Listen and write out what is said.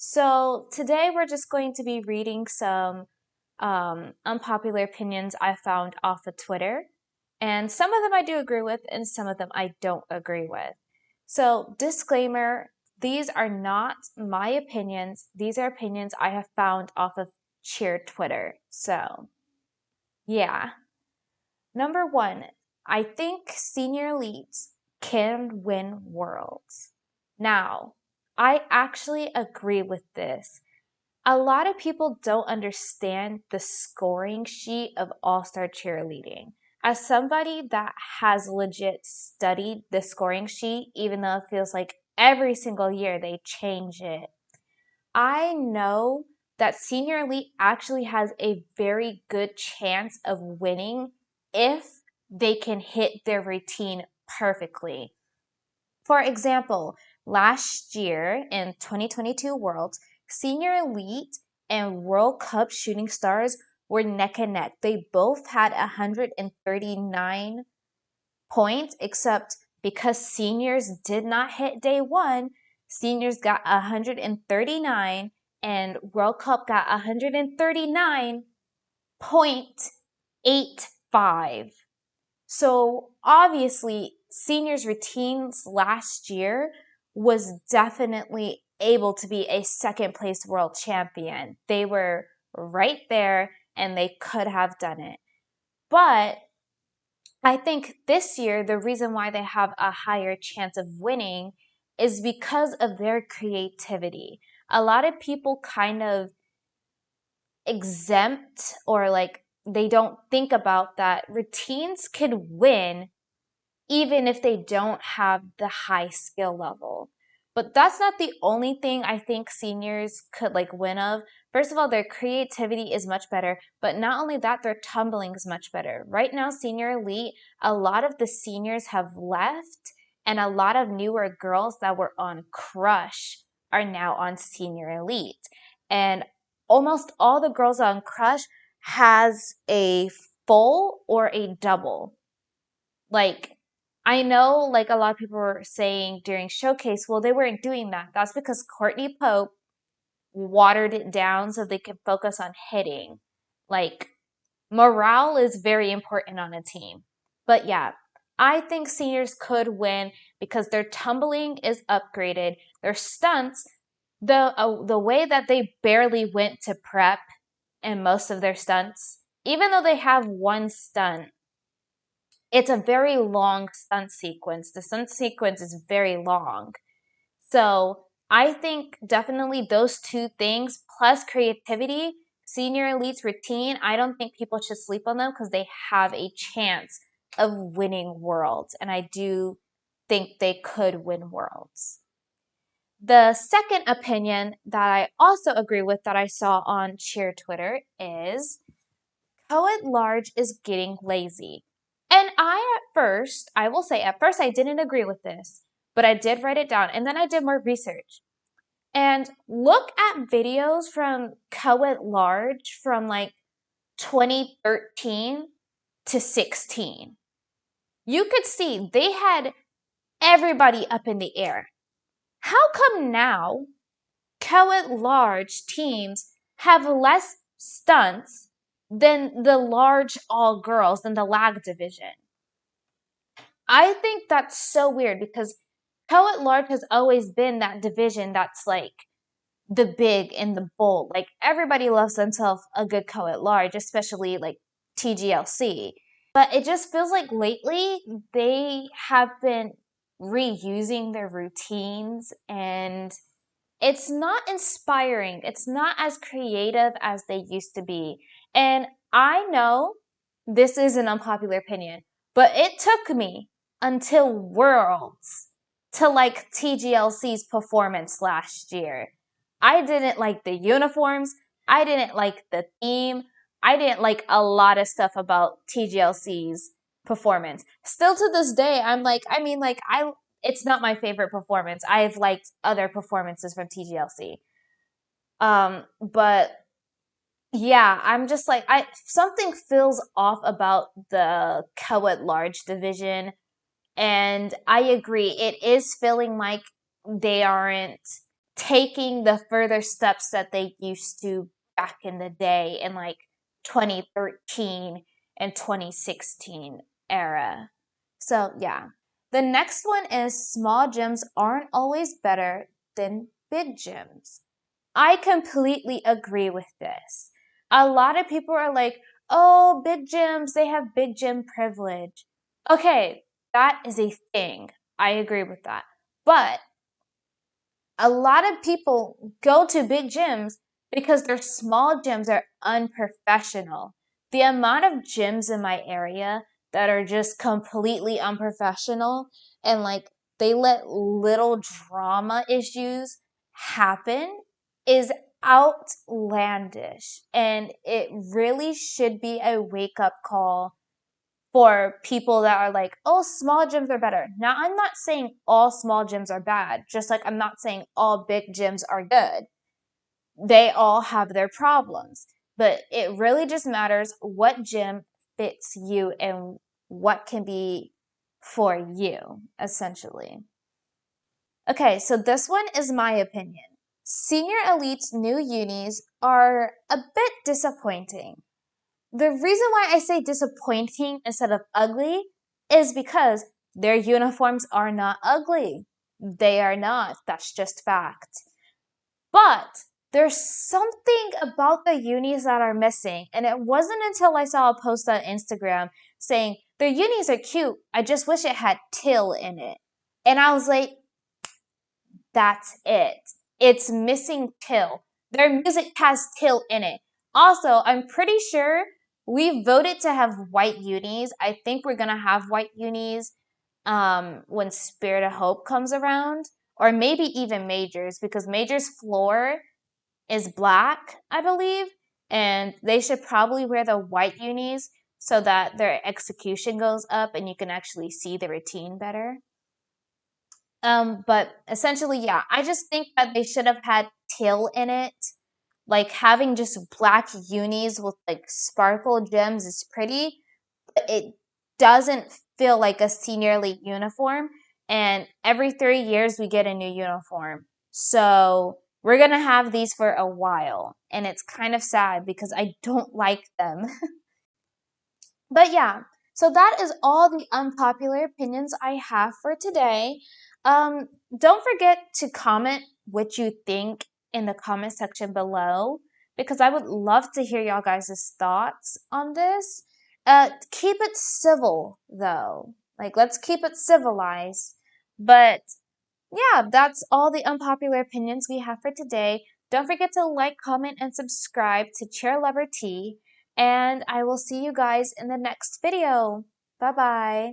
So today we're just going to be reading some unpopular opinions I found off of Twitter. And some of them I do agree with, and some of them I don't agree with. So, disclaimer, these are not my opinions. These are opinions I have found off of cheer Twitter. So, yeah. Number one, I think senior elites can win worlds. Now, I actually agree with this. A lot of people don't understand the scoring sheet of All-Star Cheerleading. As somebody that has legit studied the scoring sheet, even though it feels like every single year they change it, I know that Senior Elite actually has a very good chance of winning if they can hit their routine perfectly. For example, last year in 2022 Worlds, Senior Elite and World Cup Shooting Stars were neck and neck. They both had 139 points, except because seniors did not hit day one, seniors got 139 and World Cup got 139.85. So obviously, seniors' routines last year was definitely able to be a second place world champion. They were right there and they could have done it. But I think this year, the reason why they have a higher chance of winning is because of their creativity. A lot of people kind of exempt or like they don't think about that routines could win even if they don't have the high skill level. But that's not the only thing I think seniors could like win of. First of all, their creativity is much better, but not only that, their tumbling is much better. Right now, Senior Elite, a lot of the seniors have left, and a lot of newer girls that were on Crush are now on Senior Elite. And almost all the girls on Crush has a full or a double. Like, I know like a lot of people were saying during Showcase, well, they weren't doing that. That's because Courtney Pope watered it down so they could focus on hitting. Like, morale is very important on a team. But yeah, I think seniors could win because their tumbling is upgraded. Their stunts, the way that they barely went to prep in most of their stunts, even though they have one stunt, it's a very long stunt sequence. The stunt sequence is very long. So I think definitely those two things plus creativity, Senior Elite's routine, I don't think people should sleep on them because they have a chance of winning worlds. And I do think they could win worlds. The second opinion that I also agree with that I saw on Cheer Twitter is Co-at-large is getting lazy. And I will say, at first I didn't agree with this, but I did write it down and then I did more research. And look at videos from Co-at-large from like 2013 to 16. You could see they had everybody up in the air. How come now Co-at-large teams have less stunts than the large all girls than the lag division? I think that's so weird because Co-at-large has always been that division that's like the big and the bold. Like everybody loves themselves a good Co-at-large, especially like TGLC. But it just feels like lately they have been reusing their routines and it's not inspiring. It's not as creative as they used to be. And I know this is an unpopular opinion, but it took me until Worlds to like TGLC's performance last year. I didn't like the uniforms. I didn't like the theme. I didn't like a lot of stuff about TGLC's performance. Still to this day, it's not my favorite performance. I've liked other performances from TGLC. But yeah, I'm just like something feels off about the Co-at-large division, and I agree. It is feeling like they aren't taking the further steps that they used to back in the day in like 2013 and 2016 era. So, yeah. The next one is small gyms aren't always better than big gyms. I completely agree with this. A lot of people are like, oh, big gyms, they have big gym privilege. Okay, that is a thing. I agree with that. But a lot of people go to big gyms because their small gyms are unprofessional. The amount of gyms in my area that are just completely unprofessional and like they let little drama issues happen is outlandish. And it really should be a wake up call for people that are like, oh, small gyms are better. Now, I'm not saying all small gyms are bad, just like I'm not saying all big gyms are good. They all have their problems, but it really just matters what gym fits you and what can be for you, essentially. Okay, so this one is my opinion. Senior Elite's new unis are a bit disappointing. The reason why I say disappointing instead of ugly is because their uniforms are not ugly. They are not. That's just fact. But there's something about the unis that are missing. And it wasn't until I saw a post on Instagram saying, their unis are cute. I just wish it had till in it. And I was like, that's it. It's missing till. Their music has till in it. Also, I'm pretty sure we voted to have white unis. I think we're gonna have white unis when Spirit of Hope comes around, or maybe even Majors, because Majors floor is black, I believe, and they should probably wear the white unis so that their execution goes up and you can actually see the routine better. But essentially, yeah, I just think that they should have had till in it. Like having just black unis with like sparkle gems is pretty, but it doesn't feel like a senior elite uniform. And every 3 years we get a new uniform. So we're gonna have these for a while. And it's kind of sad because I don't like them. But yeah, so that is all the unpopular opinions I have for today. Don't forget to comment what you think in the comment section below because I would love to hear y'all guys' thoughts on this. Keep it civil though. Like, let's keep it civilized. But yeah, that's all the unpopular opinions we have for today. Don't forget to like, comment, and subscribe to Cheer Lover Tea. And I will see you guys in the next video. Bye bye.